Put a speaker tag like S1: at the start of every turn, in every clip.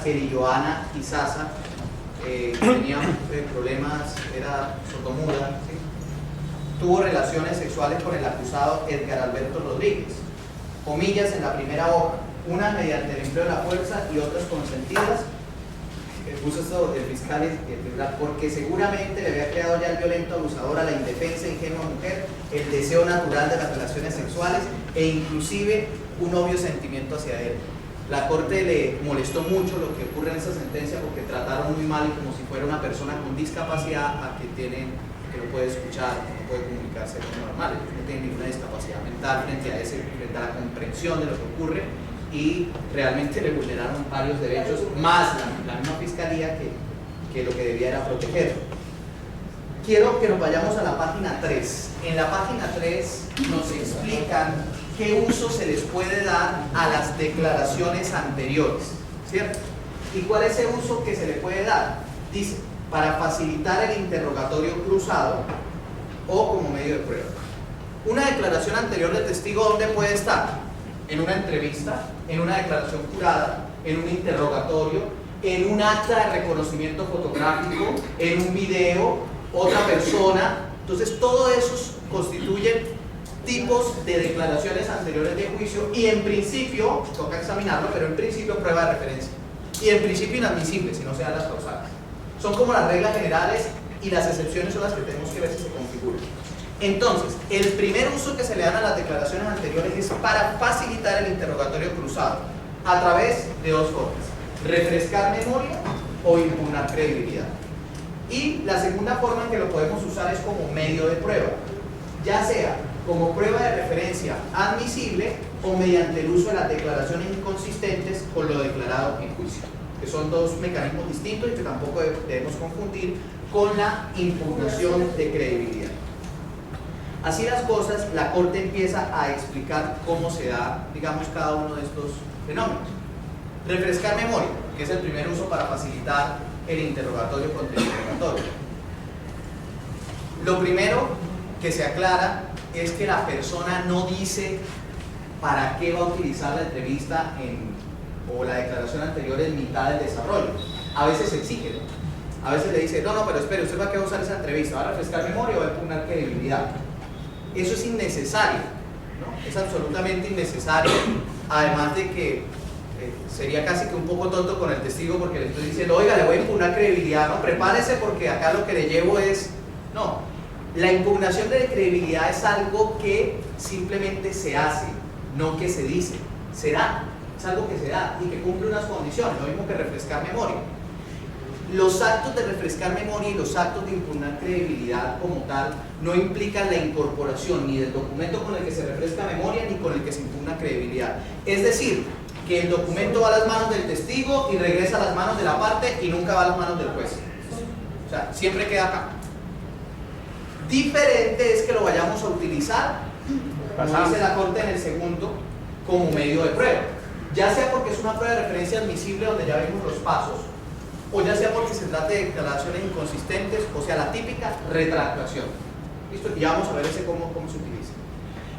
S1: llamada Peri Joana Izaza, tenía problemas, era sordomuda, ¿sí? Tuvo relaciones sexuales con el acusado Edgar Alberto Rodríguez. Comillas en la primera hoja, una mediante el empleo de la fuerza y otras consentidas. Puso esto el fiscal, porque seguramente le había creado ya el violento abusador a la indefensa e ingenua mujer el deseo natural de las relaciones sexuales e inclusive un obvio sentimiento hacia él. La corte le molestó mucho lo que ocurre en esa sentencia porque trataron muy mal y como si fuera una persona con discapacidad a que no puede escuchar, que no puede comunicarse de forma normal, no tiene ninguna discapacidad mental frente a la comprensión de lo que ocurre, y realmente le vulneraron varios derechos, más la misma fiscalía que lo que debía era protegerlo. Quiero que nos vayamos a la página 3. En la página 3 nos explican qué uso se les puede dar a las declaraciones anteriores, ¿cierto? ¿Y cuál es el uso que se le puede dar? Dice, para facilitar el interrogatorio cruzado o como medio de prueba. Una declaración anterior del testigo, ¿dónde puede estar? En una entrevista, en una declaración jurada, en un interrogatorio, en un acta de reconocimiento fotográfico, en un video, otra persona. Entonces, todo eso constituyen tipos de declaraciones anteriores de juicio y en principio, toca examinarlo, pero en principio prueba de referencia. Y en principio inadmisible, si no se dan las causales. Son como las reglas generales y las excepciones son las que tenemos que ver si se configuran. Entonces, el primer uso que se le dan a las declaraciones anteriores es para facilitar el interrogatorio cruzado a través de dos formas: refrescar memoria o impugnar credibilidad. Y la segunda forma en que lo podemos usar es como medio de prueba, ya sea como prueba de referencia admisible o mediante el uso de las declaraciones inconsistentes con lo declarado en juicio, que son dos mecanismos distintos y que tampoco debemos confundir con la impugnación de credibilidad. Así las cosas, la Corte empieza a explicar cómo se da, digamos, cada uno de estos fenómenos. Refrescar memoria, que es el primer uso para facilitar el interrogatorio contra el interrogatorio. Lo primero que se aclara es que la persona no dice para qué va a utilizar la entrevista o la declaración anterior en mitad del desarrollo. A veces se exige, ¿no? A veces le dice, no, pero espere, ¿usted para qué va a usar esa entrevista? ¿Va a refrescar memoria o va a impugnar credibilidad? Eso es innecesario, ¿no? Es absolutamente innecesario, además de que sería casi que un poco tonto con el testigo porque le estoy diciendo, oiga, le voy a impugnar credibilidad, no, prepárese porque acá lo que le llevo es... No, la impugnación de credibilidad es algo que simplemente se hace, no que se dice, se da, es algo que se da y que cumple unas condiciones, lo mismo que refrescar memoria. Los actos de refrescar memoria y los actos de impugnar credibilidad como tal no implican la incorporación ni del documento con el que se refresca memoria ni con el que se impugna credibilidad. Es decir, que el documento va a las manos del testigo y regresa a las manos de la parte y nunca va a las manos del juez. O sea, siempre queda acá. Diferente es que lo vayamos a utilizar, como dice la Corte en el segundo, como medio de prueba. Ya sea porque es una prueba de referencia admisible donde ya vimos los pasos, o ya sea porque se trate de declaraciones inconsistentes, o sea, la típica retractación. ¿Listo? Y ya vamos a ver cómo se utiliza.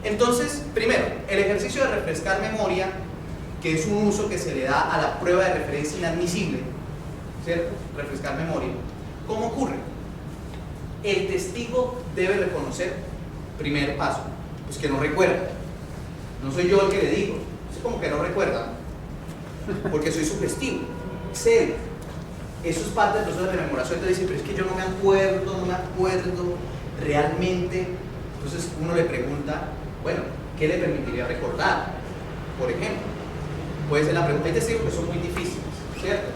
S1: Entonces, primero, el ejercicio de refrescar memoria, que es un uso que se le da a la prueba de referencia inadmisible, ¿cierto? Refrescar memoria. ¿Cómo ocurre? El testigo debe reconocer, primer paso, pues que no recuerda. No soy yo el que le digo, es como que no recuerda, porque soy sugestivo, es él. Eso es parte del proceso de rememoración. Entonces dice, pero es que yo no me acuerdo realmente. Entonces uno le pregunta, bueno, ¿qué le permitiría recordar? Por ejemplo, puede ser la pregunta. Hay testigos que son muy difíciles, ¿cierto?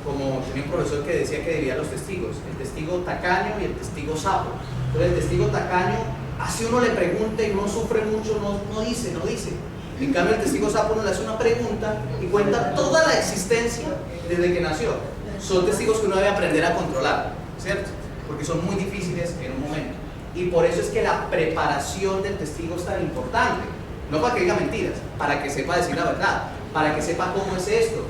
S1: Como tenía un profesor que decía que dividía los testigos, el testigo tacaño y el testigo sapo. Entonces el testigo tacaño, así uno le pregunta y uno sufre mucho, no dice. En cambio el testigo sapo uno le hace una pregunta y cuenta toda la existencia desde que nació. Son testigos que uno debe aprender a controlar, ¿cierto? Porque son muy difíciles en un momento. Y por eso es que la preparación del testigo es tan importante. No para que diga mentiras, para que sepa decir la verdad, para que sepa cómo es esto.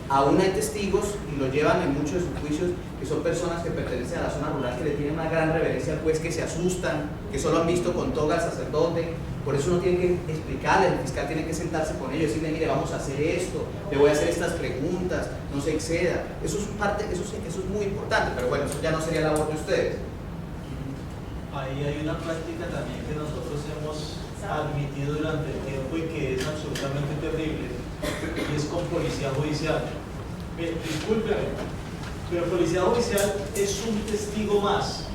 S1: Aún hay testigos, y lo llevan en muchos de sus juicios, que son personas que pertenecen a la zona rural, que le tienen una gran reverencia al juez, que se asustan, que solo han visto con toga al sacerdote. Por eso uno tiene que explicarle, el fiscal tiene que sentarse con ellos y decirle, mire, vamos a hacer esto, le voy a hacer estas preguntas, no se exceda. Eso es muy importante, pero bueno, eso ya no sería labor de ustedes.
S2: Ahí hay una práctica también que nosotros hemos admitido durante el tiempo y que es absolutamente terrible, y es con policía judicial. Discúlpeme, pero policía judicial es un testigo más,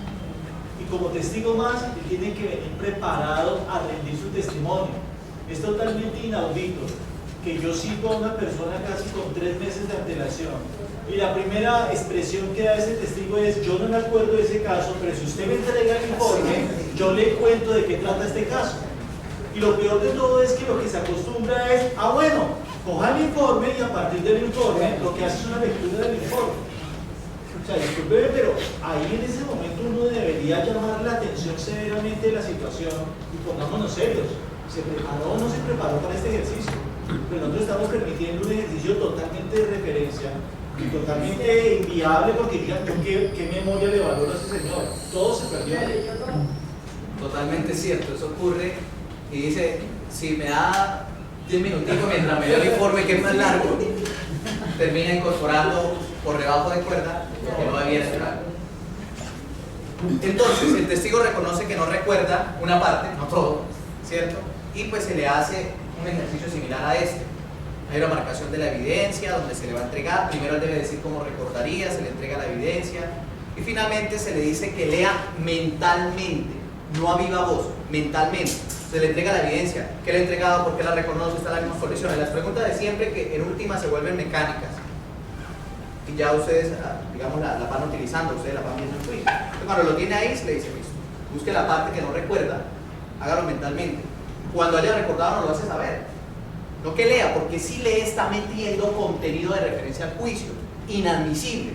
S2: y como testigo más él tiene que venir preparado a rendir su testimonio. Es totalmente inaudito que yo cito a una persona casi con 3 meses de antelación y la primera expresión que da ese testigo es: yo no me acuerdo de ese caso, pero si usted me entrega el informe, yo le cuento de qué trata este caso. Y lo peor de todo es que lo que se acostumbra es: bueno, coja el informe y a partir del informe lo que hace es una lectura del informe. O sea, disculpe, pero ahí en ese momento uno debería llamar la atención severamente de la situación y pongámonos serios. ¿Se preparó o no se preparó para este ejercicio? Pero nosotros estamos permitiendo un ejercicio totalmente de referencia y totalmente inviable, porque digan, ¿qué memoria le valoro a ese señor? Todo se perdió.
S1: Totalmente cierto, eso ocurre. Y dice, si me da 10 minutitos mientras me da el informe que es más largo, termina incorporando por debajo de cuerda lo que no debiera esperar. Entonces, el testigo reconoce que no recuerda una parte, no todo, ¿cierto? Y pues se le hace un ejercicio similar a este. Hay una marcación de la evidencia donde se le va a entregar. Primero él debe decir cómo recordaría, se le entrega la evidencia y finalmente se le dice que lea mentalmente, no a viva voz, mentalmente. Se le entrega la evidencia, que le ha entregado, por qué la reconoce, está en las mismas condiciones. Las preguntas de siempre, que en última se vuelven mecánicas y ya ustedes, digamos, la van utilizando, ustedes la van viendo en Twitter. Entonces, cuando lo tiene ahí, se le dice, listo, busque la parte que no recuerda, hágalo mentalmente. Cuando haya recordado, no lo hace saber. No que lea, porque si lee está metiendo contenido de referencia al juicio, inadmisible.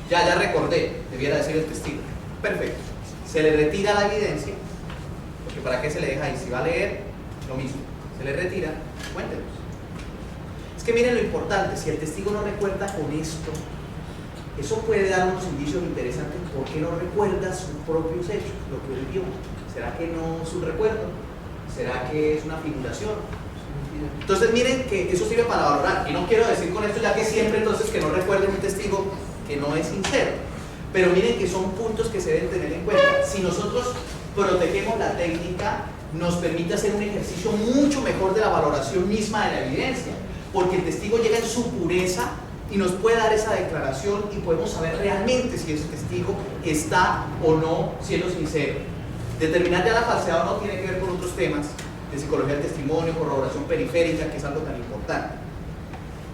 S1: Ya recordé, debiera decir el testigo. Perfecto. Se le retira la evidencia, porque ¿para qué se le deja ahí? Si va a leer, lo mismo. Se le retira, cuéntenos. Es que miren lo importante, si el testigo no recuerda con esto, eso puede dar unos indicios interesantes por qué no recuerda sus propios hechos, lo que él vio. ¿Será que no es un recuerdo? ¿Será que es una figuración? Entonces miren que eso sirve para valorar, y no quiero decir con esto ya que siempre entonces que no recuerde un testigo que no es sincero, pero miren que son puntos que se deben tener en cuenta. Si nosotros protegemos la técnica, nos permite hacer un ejercicio mucho mejor de la valoración misma de la evidencia, porque el testigo llega en su pureza y nos puede dar esa declaración y podemos saber realmente si ese testigo está o no siendo sincero. Determinar ya la falsedad o no tiene que ver con otros temas de psicología del testimonio, corroboración periférica, que es algo tan importante.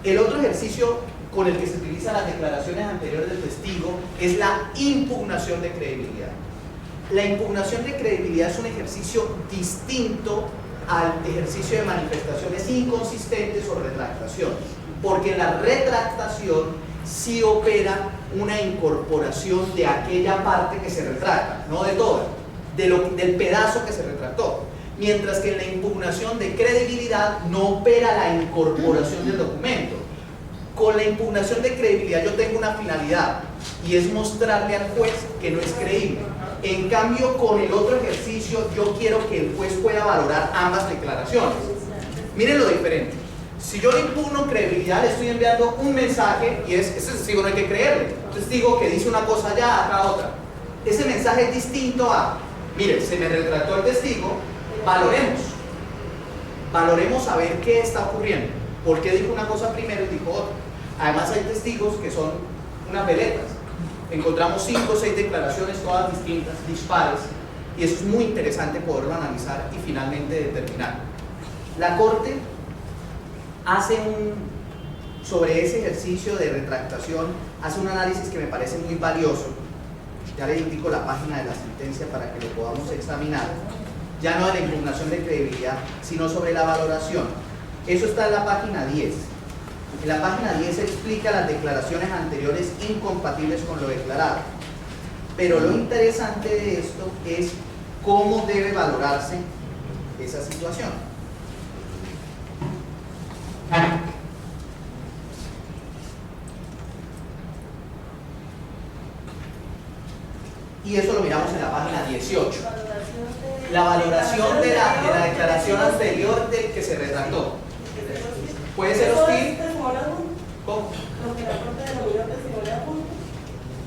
S1: El otro ejercicio con el que se utilizan las declaraciones anteriores del testigo es la impugnación de credibilidad. La impugnación de credibilidad es un ejercicio distinto al ejercicio de manifestaciones inconsistentes o retractación, porque en la retractación sí opera una incorporación de aquella parte que se retracta, no de toda, del pedazo que se retractó. Mientras que en la impugnación de credibilidad no opera la incorporación del documento. Con la impugnación de credibilidad yo tengo una finalidad y es mostrarle al juez que no es creíble. En cambio, con el otro ejercicio yo quiero que el juez pueda valorar ambas declaraciones. Miren lo diferente. Si yo le impugno credibilidad, le estoy enviando un mensaje y ese testigo no hay que creerle. Un testigo que dice una cosa allá, acá otra. Ese mensaje es distinto a, mire, se me retractó el testigo. Valoremos a ver qué está ocurriendo, por qué dijo una cosa primero y dijo otra. Además hay testigos que son unas veletas. Encontramos 5 o 6 declaraciones todas distintas, dispares, y eso es muy interesante poderlo analizar y finalmente determinar. La Corte hace sobre ese ejercicio de retractación, hace un análisis que me parece muy valioso. Ya les indico la página de la sentencia para que lo podamos examinar. Ya no de la impugnación de credibilidad, sino sobre la valoración. Eso está en la página 10. En la página 10 se explica las declaraciones anteriores incompatibles con lo declarado. Pero lo interesante de esto es cómo debe valorarse esa situación. y eso lo miramos en la página 18. La valoración de la declaración anterior del que se retractó. Puede ser hostil. ¿Cómo?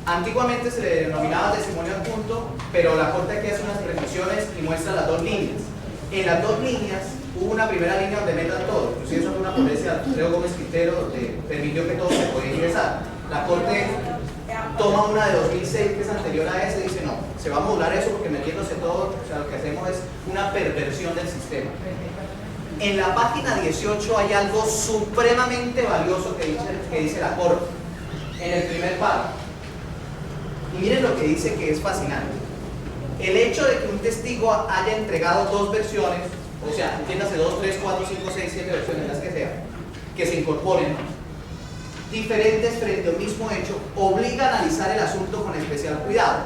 S1: Antiguamente se le denominaba testimonio adjunto, pero la Corte aquí hace unas precisiones y muestra las dos líneas. En las dos líneas hubo una primera línea donde metan todo, inclusive eso fue una ponencia de Alfredo Gómez Quintero donde permitió que todo se podía ingresar. La Corte toma una de 2006 que es anterior a esa y dice no, se va a modular eso porque metiéndose todo, o sea, lo que hacemos es una perversión del sistema. En la página 18 hay algo supremamente valioso que dice la Corte, en el primer párrafo. Y miren lo que dice, que es fascinante. El hecho de que un testigo haya entregado dos versiones, o sea, entiéndase 2, 3, 4, 5, 6, 7 versiones, las que sean, que se incorporen, diferentes frente al mismo hecho, obliga a analizar el asunto con especial cuidado,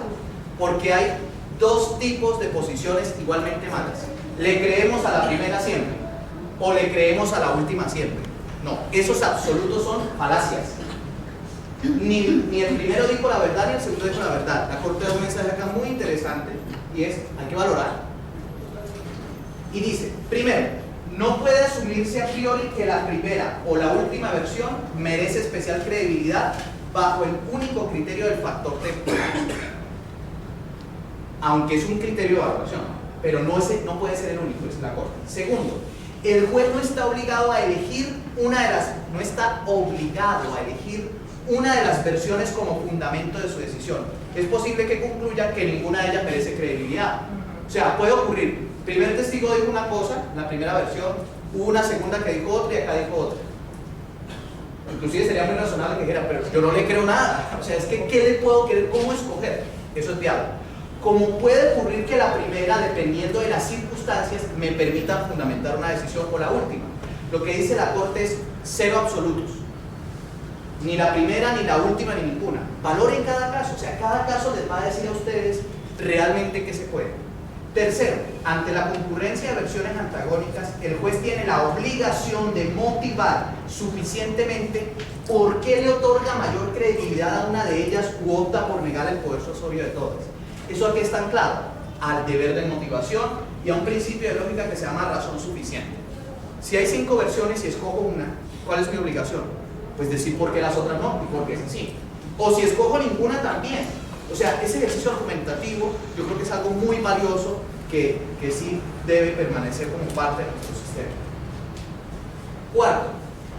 S1: porque hay dos tipos de posiciones igualmente malas. ¿Le creemos a la primera siempre? ¿O le creemos a la última siempre? No, esos absolutos son falacias. Ni el primero dijo la verdad ni el segundo dijo la verdad. La Corte da un mensaje acá muy interesante y es, hay que valorar. Y dice, primero, no puede asumirse a priori que la primera o la última versión merece especial credibilidad bajo el único criterio del factor temporal. Aunque es un criterio de evaluación, pero no puede ser el único, es la Corte. Segundo, el juez no está obligado a elegir una de las versiones como fundamento de su decisión. Es posible que concluya que ninguna de ellas merece credibilidad. O sea, puede ocurrir, primer testigo dijo una cosa, la primera versión, hubo una segunda que dijo otra y acá dijo otra. Inclusive sería muy razonable que dijera, pero yo no le creo nada. O sea, es que ¿qué le puedo creer? ¿Cómo escoger? Eso es diálogo. Como puede ocurrir que la primera, dependiendo de las circunstancias, me permita fundamentar una decisión o la última. Lo que dice la Corte es cero absolutos. Ni la primera, ni la última, ni ninguna. Valoren cada caso, o sea, cada caso les va a decir a ustedes realmente qué se puede. Tercero, ante la concurrencia de versiones antagónicas, el juez tiene la obligación de motivar suficientemente por qué le otorga mayor credibilidad a una de ellas u opta por negar el poder sosobio de todas. Eso aquí está anclado al deber de motivación y a un principio de lógica que se llama razón suficiente. Si hay 5 versiones y escojo una, ¿cuál es mi obligación? Pues decir por qué las otras no y por qué es así. O si escojo ninguna también. O sea, ese ejercicio argumentativo yo creo que es algo muy valioso que sí debe permanecer como parte de nuestro sistema. Cuarto,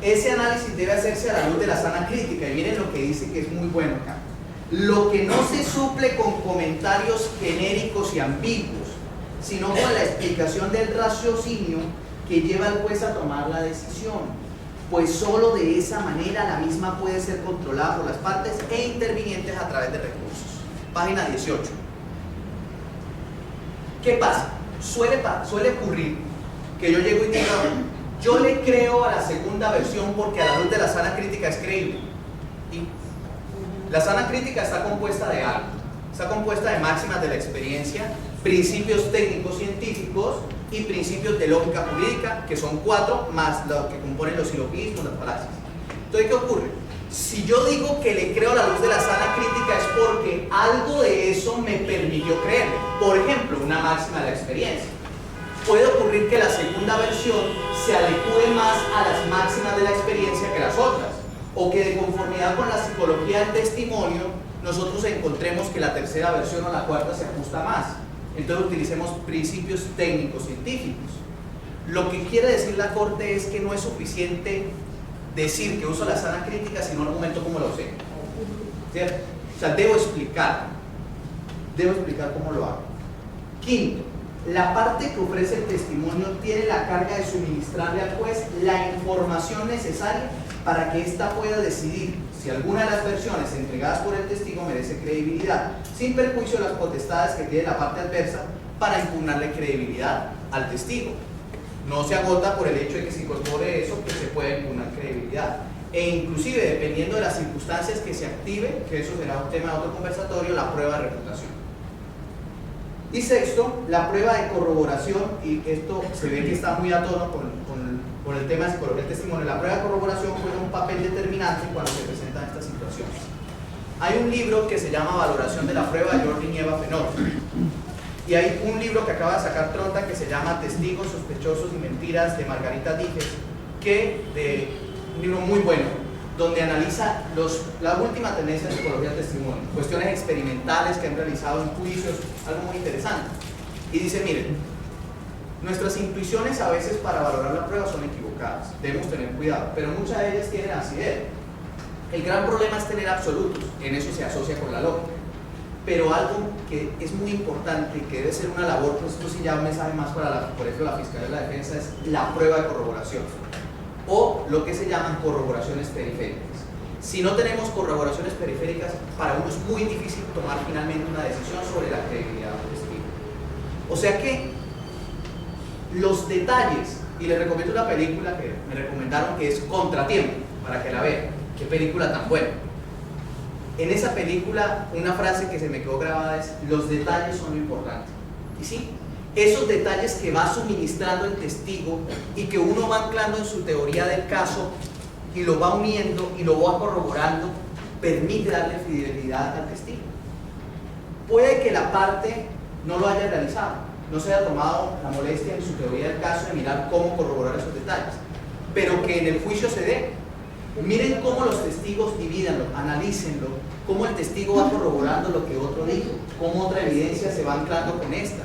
S1: ese análisis debe hacerse a la luz de la sana crítica y miren lo que dice que es muy bueno acá. Lo que no se suple con comentarios genéricos y ambiguos, sino con la explicación del raciocinio que lleva al juez a tomar la decisión, pues solo de esa manera la misma puede ser controlada por las partes e intervinientes a través de recursos. Página 18. ¿Qué pasa? Suele ocurrir que yo llego y digo, yo le creo a la segunda versión porque a la luz de la sana crítica es creíble. Y la sana crítica está compuesta de algo. Está compuesta de máximas de la experiencia, principios técnicos científicos y principios de lógica jurídica, que son 4, más lo que componen los silogismos, las falacias. Entonces, ¿qué ocurre? Si yo digo que le creo a la luz de la sana crítica es porque algo de eso me permitió creerle. Por ejemplo, una máxima de la experiencia. Puede ocurrir que la segunda versión se adecue más a las máximas de la experiencia que las otras, o que de conformidad con la psicología del testimonio nosotros encontremos que la tercera versión o la cuarta se ajusta más. Entonces utilicemos principios técnicos científicos. Lo que quiere decir la Corte es que no es suficiente decir que uso la sana crítica si no argumento cómo lo usé. ¿Cierto? O sea, debo explicar cómo lo hago. Quinto, la parte que ofrece el testimonio tiene la carga de suministrarle al juez la información necesaria para que ésta pueda decidir si alguna de las versiones entregadas por el testigo merece credibilidad, sin perjuicio de las potestades que tiene la parte adversa para impugnarle credibilidad al testigo. No se agota por el hecho de que se incorpore eso, que se pueda impugnar credibilidad. E inclusive, dependiendo de las circunstancias que se active, que eso será un tema de otro conversatorio, la prueba de refutación. Y sexto, la prueba de corroboración, y esto se ve que está muy a tono con el tema de psicología del testimonio. La prueba de corroboración juega un papel determinante cuando se presentan estas situaciones. Hay un libro que se llama Valoración de la prueba de Jordi y Eva Fenor. Y hay un libro que acaba de sacar Tronta que se llama Testigos, Sospechosos y Mentiras de Margarita Díez, un libro muy bueno, donde analiza la última tendencia en psicología del testimonio, cuestiones experimentales que han realizado en juicios, algo muy interesante. Y dice, miren, nuestras intuiciones a veces para valorar la prueba son equivocadas, debemos tener cuidado, pero muchas de ellas tienen asidero. El gran problema es tener absolutos, en eso se asocia con la lógica. Pero algo que es muy importante y que debe ser una labor, pues esto sí ya un mensaje más para, por ejemplo, la Fiscalía de la Defensa, es la prueba de corroboración, o lo que se llaman corroboraciones periféricas. Si no tenemos corroboraciones periféricas, para uno es muy difícil tomar finalmente una decisión sobre la credibilidad del testigo. O sea que los detalles, y les recomiendo una película que me recomendaron que es Contratiempo, para que la vean. Qué película tan buena. En esa película, una frase que se me quedó grabada es: los detalles son lo importante. Y sí, esos detalles que va suministrando el testigo y que uno va anclando en su teoría del caso y lo va uniendo y lo va corroborando, permite darle fidelidad al testigo. Puede que la parte no lo haya realizado, no se haya tomado la molestia en su teoría del caso de mirar cómo corroborar esos detalles, pero que en el juicio se dé. Miren cómo los testigos divídanlo, analícenlo, cómo el testigo va corroborando lo que otro dijo, cómo otra evidencia se va anclando con esta.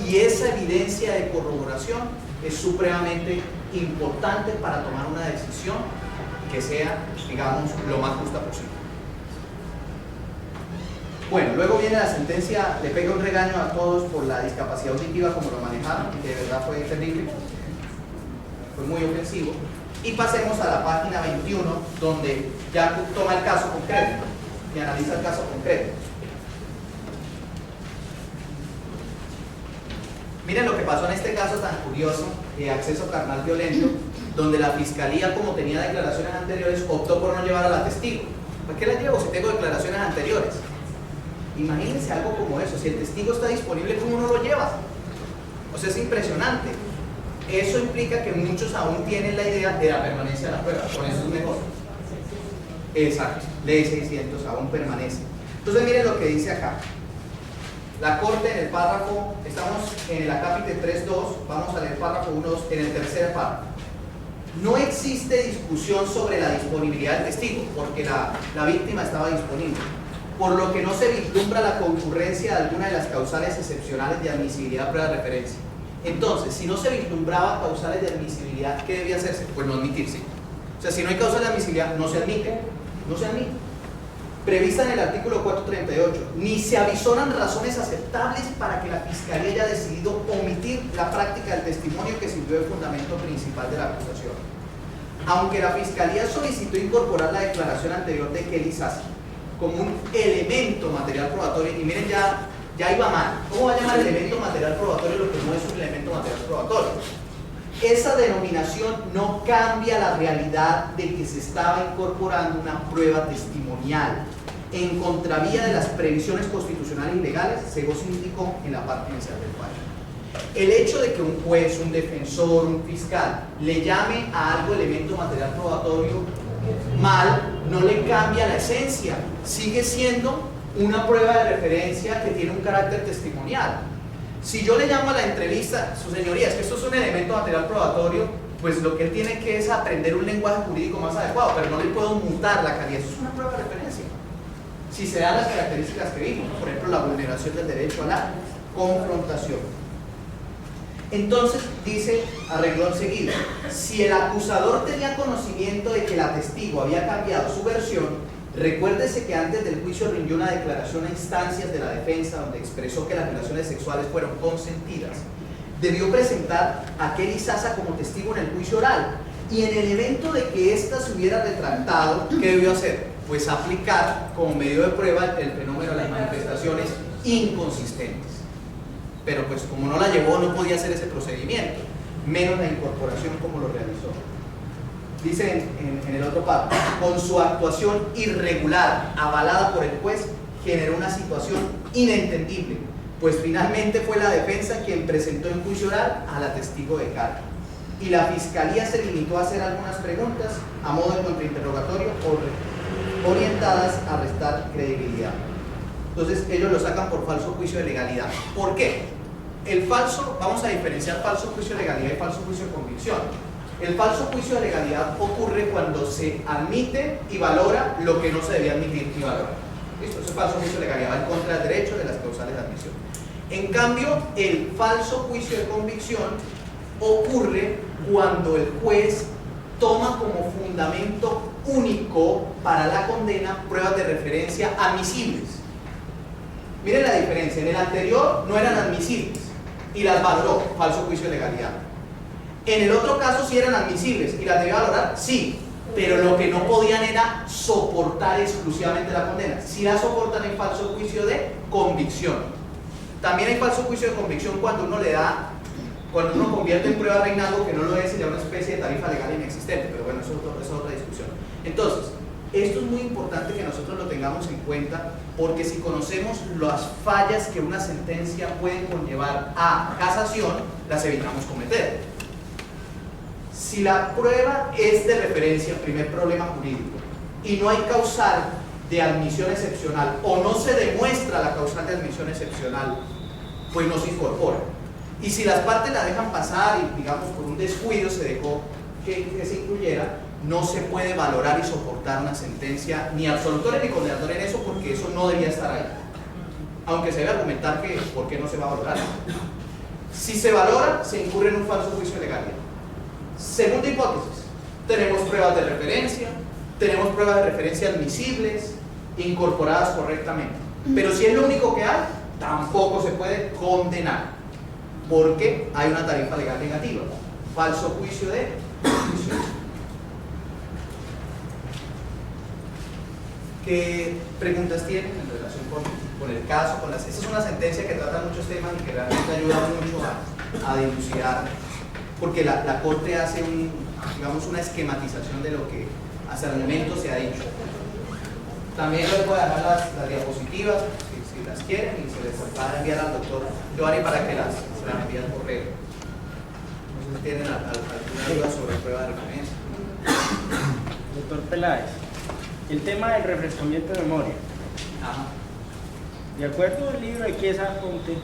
S1: Y esa evidencia de corroboración es supremamente importante para tomar una decisión que sea, digamos, lo más justa posible. Bueno, luego viene la sentencia, le pega un regaño a todos por la discapacidad auditiva como lo manejaron, que de verdad fue terrible, fue muy ofensivo. Y pasemos a la página 21, donde ya toma el caso concreto y analiza el caso concreto. Miren lo que pasó en este caso tan curioso de acceso carnal violento, donde la fiscalía, como tenía declaraciones anteriores, optó por no llevar a la testigo. ¿Para qué la llevo si tengo declaraciones anteriores? Imagínense algo como eso, si el testigo está disponible, ¿cómo no lo lleva? O sea, es impresionante. Eso implica que muchos aún tienen la idea de la permanencia de la prueba, con eso es mejor. Exacto, ley 600 aún permanece. Entonces miren lo que dice acá. La Corte en el párrafo, estamos en el acápite 3.2, vamos a leer párrafo 1.2 en el tercer párrafo. No existe discusión sobre la disponibilidad del testigo, porque la víctima estaba disponible, por lo que no se vislumbra la concurrencia de alguna de las causales excepcionales de admisibilidad a prueba de referencia. Entonces, si no se vislumbraba causales de admisibilidad, ¿qué debía hacerse? Pues no admitirse. O sea, si no hay causales de admisibilidad, no se admite. No se admite. Prevista en el artículo 438, ni se avisoran razones aceptables para que la Fiscalía haya decidido omitir la práctica del testimonio que sirvió de fundamento principal de la acusación. Aunque la Fiscalía solicitó incorporar la declaración anterior de Kelly Sassi como un elemento material probatorio, y miren, ya iba mal. ¿Cómo va a llamar elemento material probatorio lo que no es un elemento material probatorio? Esa denominación no cambia la realidad de que se estaba incorporando una prueba testimonial en contravía de las previsiones constitucionales y legales, según se indicó en la parte inicial del fallo. El hecho de que un juez, un defensor, un fiscal le llame a algo elemento material probatorio mal, no le cambia la esencia, sigue siendo una prueba de referencia que tiene un carácter testimonial. Si yo le llamo a la entrevista, su señoría, es que esto es un elemento material probatorio, pues lo que él tiene que es aprender un lenguaje jurídico más adecuado, pero no le puedo mutar la calidad, eso es una prueba de referencia. Si se dan las características que vimos, por ejemplo, la vulneración del derecho a la confrontación. Entonces, dice a renglón seguido, si el acusador tenía conocimiento de que la testigo había cambiado su versión, recuérdese que antes del juicio rindió una declaración a instancias de la defensa donde expresó que las violaciones sexuales fueron consentidas. Debió presentar a Kelly Sasa como testigo en el juicio oral y en el evento de que ésta se hubiera retractado, ¿qué debió hacer? Pues aplicar como medio de prueba el fenómeno de las manifestaciones inconsistentes. Pero pues como no la llevó, no podía hacer ese procedimiento, menos la incorporación como lo realizó. Dice en el otro párrafo, con su actuación irregular, avalada por el juez, generó una situación inentendible, pues finalmente fue la defensa quien presentó en juicio oral a la testigo de carga. Y la Fiscalía se limitó a hacer algunas preguntas a modo de contrainterrogatorio o orientadas a restar credibilidad. Entonces ellos lo sacan por falso juicio de legalidad. ¿Por qué? El falso, vamos a diferenciar falso juicio de legalidad y falso juicio de convicción. El falso juicio de legalidad ocurre cuando se admite y valora lo que no se debía admitir y valorar. ¿Listo? Ese falso juicio de legalidad va en contra del derecho de las causales de admisión. En cambio, el falso juicio de convicción ocurre cuando el juez toma como fundamento único para la condena pruebas de referencia admisibles. Miren la diferencia, en el anterior no eran admisibles y las valoró, falso juicio de legalidad. En el otro caso sí eran admisibles y las debía valorar, sí, pero lo que no podían era soportar exclusivamente la condena. Sí la soportan en falso juicio de convicción. También hay falso juicio de convicción cuando uno le da, cuando uno convierte en prueba reinado que no lo es y le da una especie de tarifa legal inexistente, pero bueno, eso es otra discusión. Entonces, esto es muy importante que nosotros lo tengamos en cuenta, porque si conocemos las fallas que una sentencia puede conllevar a casación, las evitamos cometer. Si la prueba es de referencia, primer problema jurídico, y no hay causal de admisión excepcional o no se demuestra la causal de admisión excepcional, pues no se incorpora. Y si las partes la dejan pasar y digamos por un descuido se dejó que se incluyera, no se puede valorar y soportar una sentencia ni absolutoria ni condenatoria en eso, porque eso no debía estar ahí. Aunque se debe argumentar que por qué no se va a valorar. Si se valora, se incurre en un falso juicio de legalidad. Segunda hipótesis, tenemos pruebas de referencia, tenemos pruebas de referencia admisibles, incorporadas correctamente. Pero si es lo único que hay, tampoco se puede condenar, porque hay una tarifa legal negativa. Falso juicio de convicción. ¿Qué preguntas tienen en relación con el caso? Esta es una sentencia que trata muchos temas y que realmente ayuda mucho a dilucidar, porque la Corte hace digamos, una esquematización de lo que hasta el momento se ha dicho. También les voy a dejar las diapositivas, si las quieren, y se les va a enviar al doctor Giovanni para que se las envíe al correo. No sé si tienen alguna duda sobre prueba de referencia.
S3: Doctor Peláez, el tema del refrescamiento de memoria.
S1: Ajá.
S3: De acuerdo al libro de Chiesa Conte,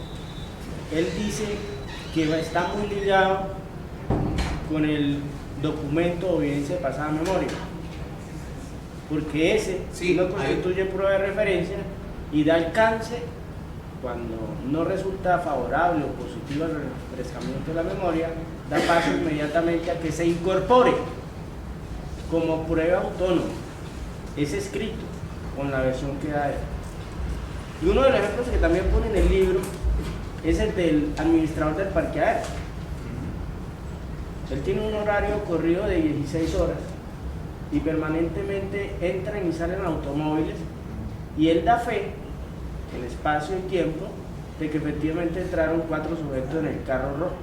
S3: él dice que está muy ligado con el documento o evidencia de pasada memoria, porque ese
S1: sí,
S3: no constituye prueba de referencia y da alcance cuando no resulta favorable o positivo el refrescamiento de la memoria, da paso inmediatamente a que se incorpore como prueba autónoma ese escrito con la versión que da él. Y uno de los ejemplos que también pone en el libro es el del administrador del parqueadero. Él tiene un horario corrido de 16 horas y permanentemente entran y salen automóviles, y él da fe en espacio y tiempo de que efectivamente entraron 4 sujetos en el carro rojo,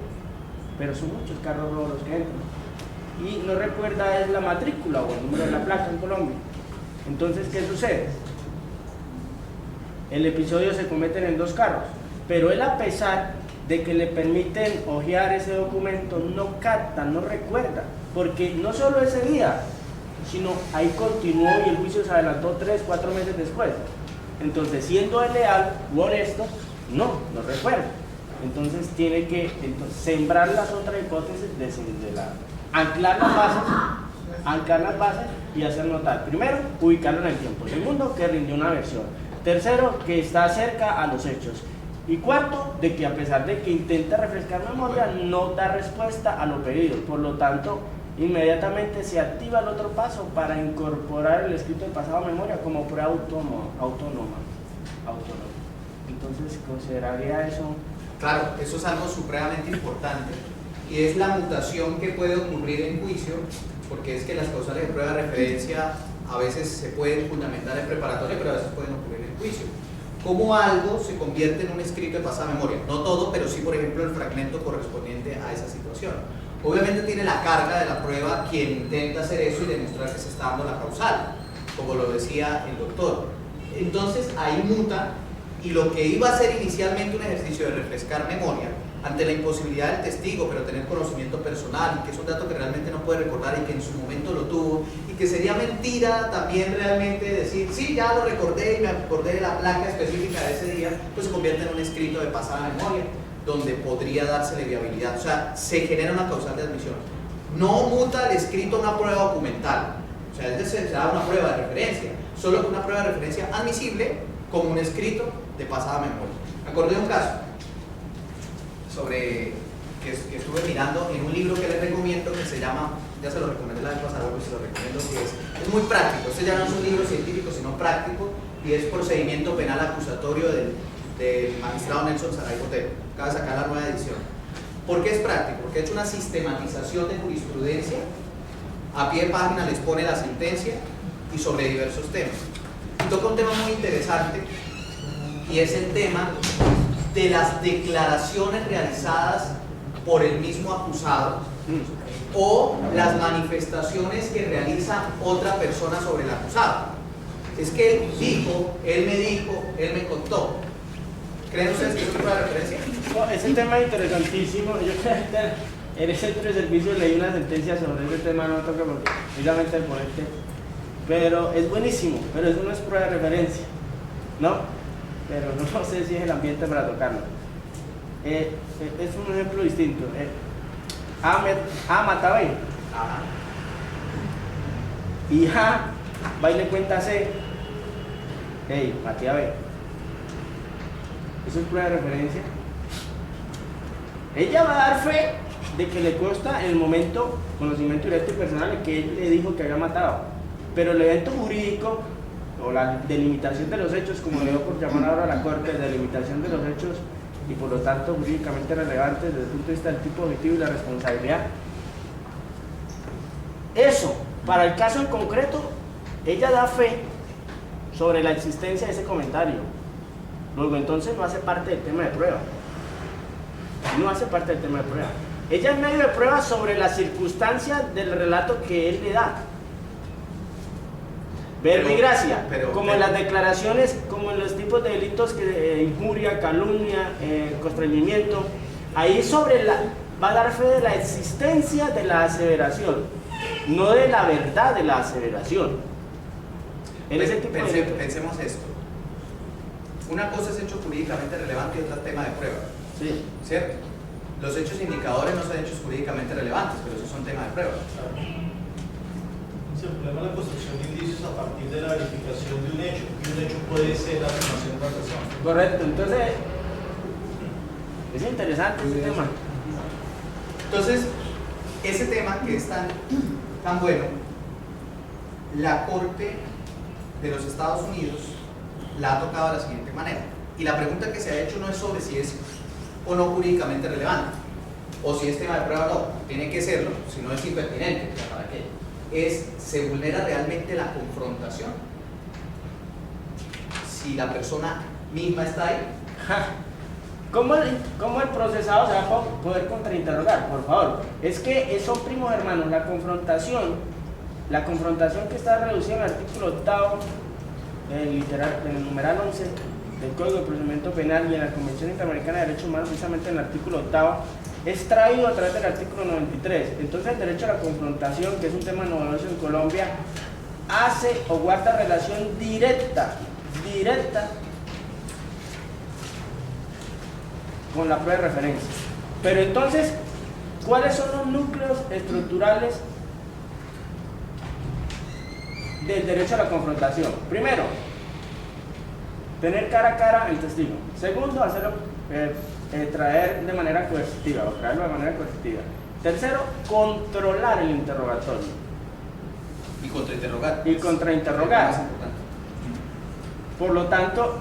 S3: pero son muchos carros rojos los que entran y no recuerda es la matrícula o el número de la placa en Colombia. Entonces, ¿qué sucede? El episodio se comete en 2 carros, pero él, a pesar de que le permiten hojear ese documento, no capta, no recuerda, porque no solo ese día, sino ahí continuó y el juicio se adelantó 3, 4 meses después. Entonces, siendo él leal u honesto, no recuerda. Entonces tiene que sembrar las otras hipótesis anclar las bases y hacer notar. Primero, ubicarlo en el tiempo. Segundo, que rindió una versión. Tercero, que está cerca a los hechos. Y cuarto, de que a pesar de que intenta refrescar memoria, no da respuesta a lo pedido. Por lo tanto, inmediatamente se activa el otro paso para incorporar el escrito de pasado a memoria como prueba autónoma. Entonces, ¿consideraría eso?
S1: Claro, eso es algo supremamente importante, y es la mutación que puede ocurrir en juicio, porque es que las causales de prueba de referencia a veces se pueden fundamentar en preparatoria, pero a veces pueden ocurrir en juicio. Cómo algo se convierte en un escrito de pasada memoria. No todo, pero sí, por ejemplo, el fragmento correspondiente a esa situación. Obviamente tiene la carga de la prueba quien intenta hacer eso y demostrar que se está dando la causal, como lo decía el doctor. Entonces ahí muta, y lo que iba a ser inicialmente un ejercicio de refrescar memoria ante la imposibilidad del testigo, pero tener conocimiento personal, y que es un dato que realmente no puede recordar y que en su momento lo tuvo, y que sería mentira también realmente decir, sí, ya lo recordé y me acordé de la placa específica de ese día, pues se convierte en un escrito de pasada memoria, donde podría dársele viabilidad. O sea, se genera una causal de admisión. No muta el escrito a una prueba documental, o sea, es decir, se da una prueba de referencia, solo que una prueba de referencia admisible como un escrito de pasada memoria. Me acordé de un caso sobre que estuve mirando en un libro que les recomiendo que se llama, ya se lo recomendé la vez pasada, pues se lo recomiendo, que es muy práctico. Este ya no es un libro científico sino práctico, y es Procedimiento Penal Acusatorio del magistrado Nelson Saray Botero. Acaba de sacar la nueva edición. ¿Por qué es práctico? Porque ha hecho una sistematización de jurisprudencia, a pie de página les pone la sentencia y sobre diversos temas. Y toca un tema muy interesante, y es el tema de las declaraciones realizadas por el mismo acusado o las manifestaciones que realiza otra persona sobre el acusado. Es que él dijo, él me dijo, él me contó. ¿Creen ustedes que es una prueba de referencia?
S3: No, ese tema es interesantísimo. Yo en el centro de servicio leí una sentencia sobre ese tema, no toca porque precisamente el ponente, pero es buenísimo, pero eso no es prueba de referencia, ¿no? Pero no sé si es el ambiente para tocarlo. Es un ejemplo distinto. A mata B.
S1: Ajá.
S3: Y A va y le cuenta a C, hey, maté a B. ¿Eso es prueba de referencia? Ella va a dar fe de que le consta en el momento conocimiento directo y personal que él le dijo que había matado, pero el evento jurídico o la delimitación de los hechos, como le dio por llamar ahora a la corte, delimitación de los hechos y por lo tanto jurídicamente relevantes desde el punto de vista del tipo objetivo y la responsabilidad, eso, para el caso en concreto, ella da fe sobre la existencia de ese comentario. Luego entonces no hace parte del tema de prueba. No hace parte del tema de prueba. Ella es medio de prueba sobre las circunstancias del relato que él le da. Verbo y gracia, como en las declaraciones, como en los tipos de delitos que injuria, calumnia, constreñimiento, ahí va a dar fe de la existencia de la aseveración, no de la verdad de la aseveración. En ese tipo de
S1: pensemos esto. Una cosa es hecho jurídicamente relevante y otra tema de prueba.
S3: Sí.
S1: ¿Cierto? Los hechos indicadores no son hechos jurídicamente relevantes, pero esos son tema de prueba.
S2: Se problema la construcción de indicios a partir de la verificación de un hecho, y un hecho puede ser la afirmación de una persona.
S3: Correcto, entonces es interesante ese tema.
S1: Entonces, ese tema que es tan bueno, la Corte de los Estados Unidos la ha tocado de la siguiente manera. Y la pregunta que se ha hecho no es sobre si es o no jurídicamente relevante, o si es tema de prueba o no, tiene que serlo, si no es impertinente, ¿para qué? ¿Se vulnera realmente la confrontación? Si la persona misma está ahí.
S3: ¿Cómo el procesado se va a poder contrainterrogar? Por favor, es que son primos hermanos. La confrontación que está reducida en el artículo 8 del numeral 11 del Código de Procedimiento Penal y en la Convención Interamericana de Derechos Humanos, precisamente en el artículo 8, es traído a través del artículo 93. Entonces el derecho a la confrontación, que es un tema novedoso en Colombia, hace o guarda relación directa con la prueba de referencia. Pero entonces, ¿cuáles son los núcleos estructurales del derecho a la confrontación? Primero, tener cara a cara el testigo. Segundo, hacerlo traer de manera coercitiva o traerlo de manera coercitiva. Tercero, controlar el interrogatorio.
S1: Y contrainterrogar.
S3: Y contrainterrogar. Por lo tanto,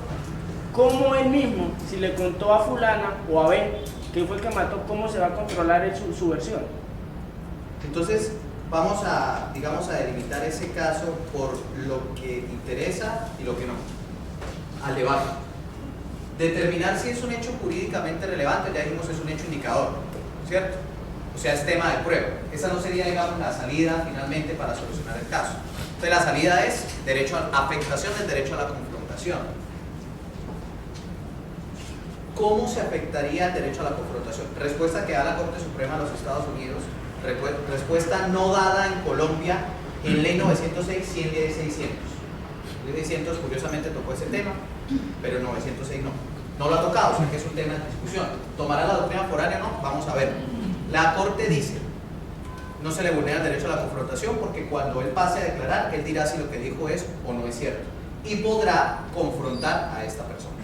S3: ¿cómo él mismo, si le contó a fulana o a B que fue el que mató, cómo se va a controlar su versión?
S1: Entonces, vamos a delimitar ese caso por lo que interesa y lo que no, al debate. Determinar si es un hecho jurídicamente relevante, ya dijimos, es un hecho indicador, ¿cierto? O sea, es tema de prueba. Esa no sería, digamos, la salida finalmente para solucionar el caso. Entonces, la salida es afectación del derecho a la confrontación. ¿Cómo se afectaría el derecho a la confrontación? Respuesta que da la Corte Suprema de los Estados Unidos, respuesta no dada en Colombia En ley 906 sí en ley 600. Ley 600 curiosamente tocó ese tema, pero 906 no. No lo ha tocado, o sea que es un tema de discusión. ¿Tomará la doctrina foránea o no? Vamos a ver. La Corte dice, no se le vulnera el derecho a la confrontación porque cuando él pase a declarar, él dirá si lo que dijo es o no es cierto. Y podrá confrontar a esta persona.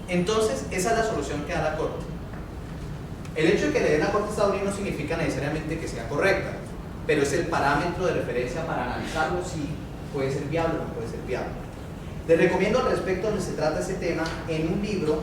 S1: Entonces, esa es la solución que da la Corte. El hecho de que le den la Corte de Estados Unidos no significa necesariamente que sea correcta, pero es el parámetro de referencia para analizarlo si puede ser viable o no puede ser viable. Les recomiendo al respecto donde se trata ese tema en un libro